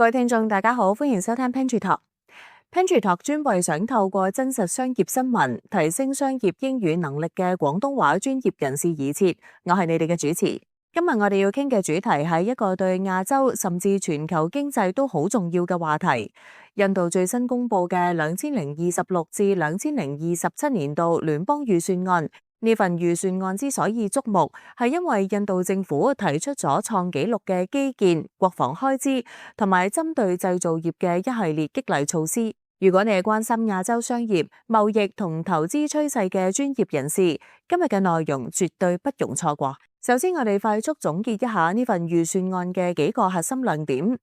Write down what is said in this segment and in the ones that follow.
各位聽眾大家好，歡迎收聽 Pantry Talk。Pantry Talk 專為想透過真實商業新聞，提升商業英語能力嘅廣東話專業人士而設。我係你哋嘅主持。今日我哋要傾嘅主題係一個對亞洲甚至全球經濟都好重要嘅話題。印度最新公布嘅2026至2027年度聯邦預算案。呢份預算案之所以矚目，係因為印度政府提出咗創紀錄嘅基建、國防開支同埋針對製造業嘅一系列激勵措施。如果你係關心亞洲商業、貿易同投資趨勢嘅專業人士，今日嘅內容絕對不容錯過。首先，我哋快速總結一下呢份預算案嘅幾個核心亮點。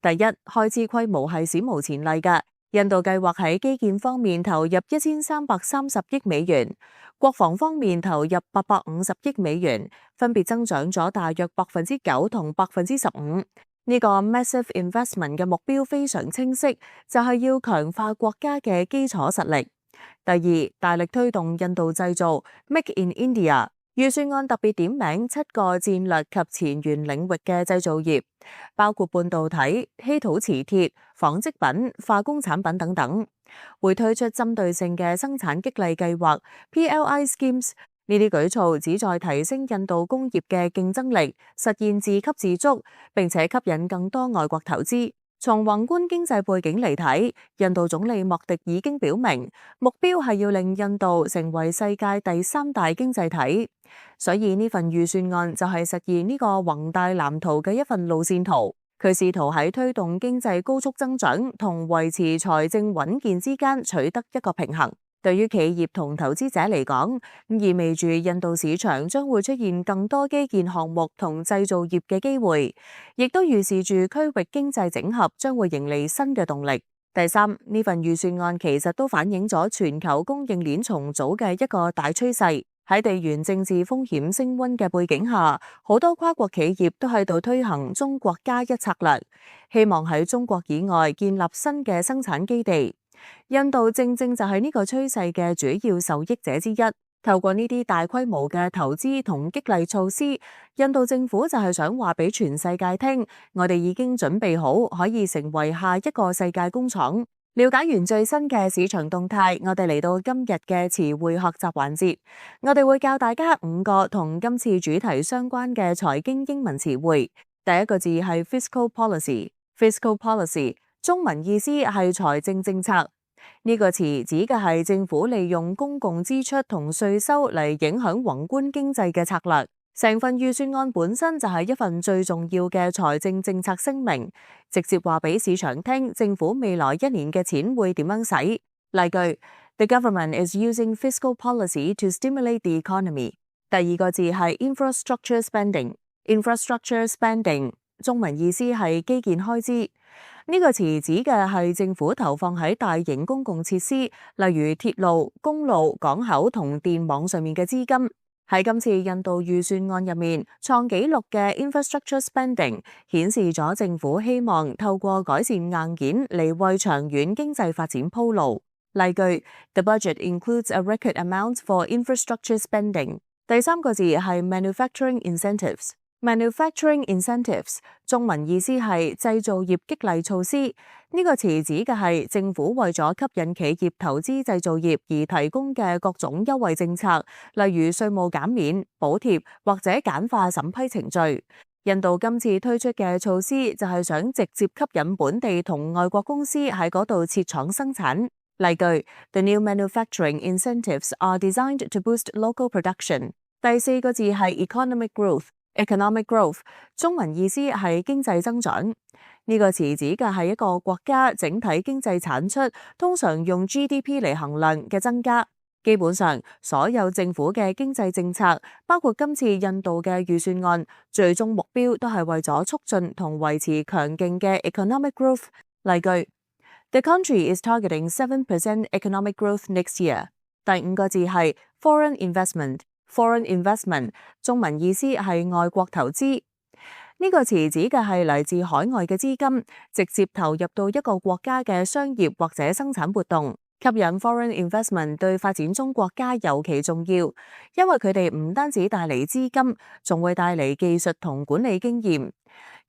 第一，開支規模係史無前例嘅。印度計劃喺基建方面投入1330億美元，國防方面投入850億美元，分別增長咗大約9%同15%。呢個 massive investment 嘅目標非常清晰，就係要強化國家嘅基礎實力。第二，大力推動印度製造 Make in India。預算案特別點名7個戰略及前沿領域嘅製造業，包括半導體、稀土磁鐵、紡織品、化工產品等等，會推出針對性嘅生產激勵計劃 PLI schemes。呢啲舉措旨在提升印度工業嘅競爭力，實現自給自足，並且吸引更多外國投資。從宏觀經濟背景嚟睇，印度總理莫迪已經表明，目標係要令印度成為世界第3大經濟體。所以呢份預算案就係實現呢個宏大藍圖嘅一份路線圖。佢試圖喺推動經濟高速增長同維持財政穩健之間取得一個平衡。對於企業同投資者嚟講，意味住印度市場將會出現更多基建項目同製造業嘅機會，亦都預示住區域經濟整合將會迎嚟新嘅動力。第三，呢份預算案其實都反映咗全球供應鏈重組嘅一個大趨勢。喺地緣政治風險升溫嘅背景下，好多跨國企業都喺度推行中國加一策略，希望喺中國以外建立新嘅生產基地。印度正正就係呢個趨勢嘅主要受益者之一。透過呢啲大規模嘅投資同激勵措施，印度政府就係想話俾全世界聽，我哋已經準備好可以成為下一個世界工廠。了解完最新嘅市場動態，我哋嚟到今日嘅詞彙學習環節，我哋會教大家5個同今次主題相關嘅財經英文詞彙。第一個字係 fiscal policy。fiscal policy 中文意思係財政政策。呢個詞指嘅係政府利用公共支出同稅收嚟影響宏觀經濟嘅策略。成份預算案本身就係一份最重要嘅財政政策聲明，直接話俾市場聽政府未來1年嘅錢會點樣使。例句 The government is using fiscal policy to stimulate the economy。第二個字係 infrastructure spending。infrastructure spending 中文意思係基建開支。呢個詞指嘅係政府投放喺大型公共設施，例如鐵路、公路、港口同電網上面嘅資金。喺今次印度預算案入面，創紀錄嘅 infrastructure spending 顯示咗政府希望透過改善硬件嚟為長遠經濟發展鋪路。例句 The budget includes a record amount for infrastructure spending。第三個字係 manufacturing incentives。manufacturing incentives 中文意思係製造業激勵措施。呢個詞指嘅係政府為咗吸引企業投資製造業而提供嘅各種優惠政策，例如稅務減免、補貼或者簡化審批程序。印度今次推出嘅措施就係想直接吸引本地同外國公司喺嗰度設廠生產。例句 The new manufacturing incentives are designed to boost local production。第四個字係 economic growth。economic growth 中文意思係經濟增長。呢個詞指嘅係一個國家整體經濟產出，通常用 GDP 嚟衡量嘅增加。基本上，所有政府嘅經濟政策，包括今次印度嘅預算案，最終目標都係為咗促進同維持強勁嘅 economic growth。例句 The country is targeting 7% economic growth next year。第五個字係 foreign investment。foreign investment 中文意思係外國投資。呢個詞指嘅係嚟自海外嘅資金，直接投入到一個國家嘅商業或者生產活動。吸引 foreign investment 對發展中國家尤其重要，因為佢哋唔單止帶嚟資金，仲會帶嚟技術同管理經驗。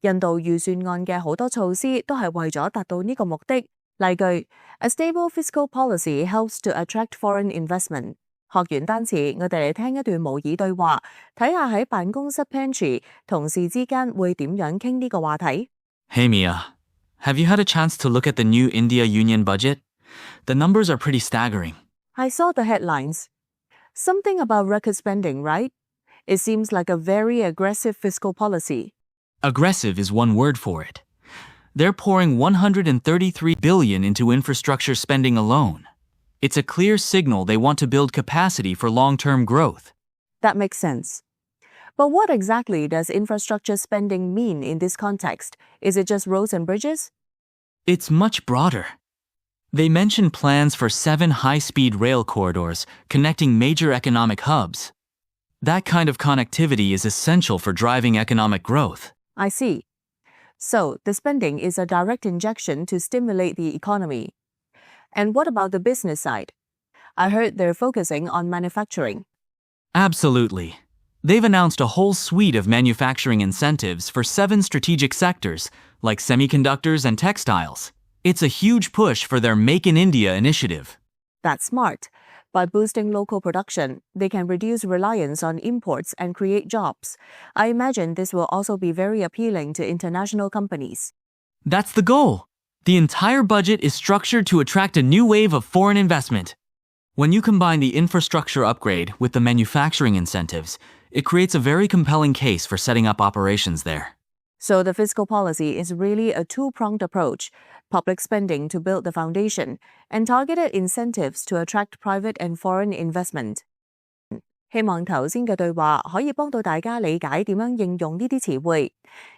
印度預算案嘅好多措施都係為咗達到呢個目的。例句 A stable fiscal policy helps to attract foreign investment。學完單詞，我哋嚟聽一段模擬對話，睇下喺辦公室 pantry 同事之間會點樣傾呢個話題。Hey Mia, have you had a chance to look at the new India Union budget? The numbers are pretty staggering. I saw the headlines. Something about record spending, right? It seems like a very aggressive fiscal policy. Aggressive is one word for it. They're pouring $133 billion into infrastructure spending alone. It's a clear signal they want to build capacity for long-term growth. That makes sense. But what exactly does infrastructure spending mean in this context? Is it just roads and bridges? It's much broader. They mention plans for 7 high-speed rail corridors connecting major economic hubs. That kind of connectivity is essential for driving economic growth. I see. So, the spending is a direct injection to stimulate the economy. And what about the business side? I heard they're focusing on manufacturing. Absolutely. They've announced a whole suite of manufacturing incentives for 7 strategic sectors, like semiconductors and textiles. It's a huge push for their Make in India initiative. That's smart. By boosting local production, they can reduce reliance on imports and create jobs. I imagine this will also be very appealing to international companies. That's the goal. The entire budget is structured to attract a new wave of foreign investment. When you combine the infrastructure upgrade with the manufacturing incentives, it creates a very compelling case for setting up operations there. So the fiscal policy is really a two-pronged approach, public spending to build the foundation, and targeted incentives to attract private and foreign investment. 希望頭先嘅對話可以幫到大家理解點樣應用呢啲詞彙。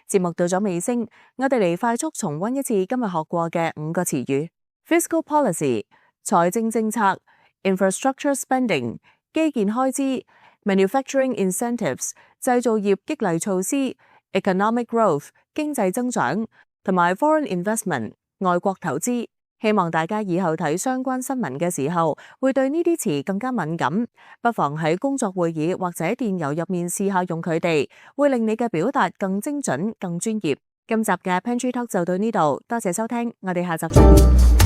節目到咗尾聲，我哋嚟快速重溫一次今日學過嘅5個詞語 ：fiscal policy 財政政策、infrastructure spending 基建開支、manufacturing incentives 製造業激勵措施、economic growth 經濟增長，同埋 foreign investment 外國投資。希望大家以後睇相關新聞嘅時候，會對呢啲詞更加敏感，不妨喺工作會議或者電郵入面試下用佢哋，會令你嘅表達更精準、更專業。今集嘅 Pantry Talk 就到呢度，多謝收聽，我哋下集再見。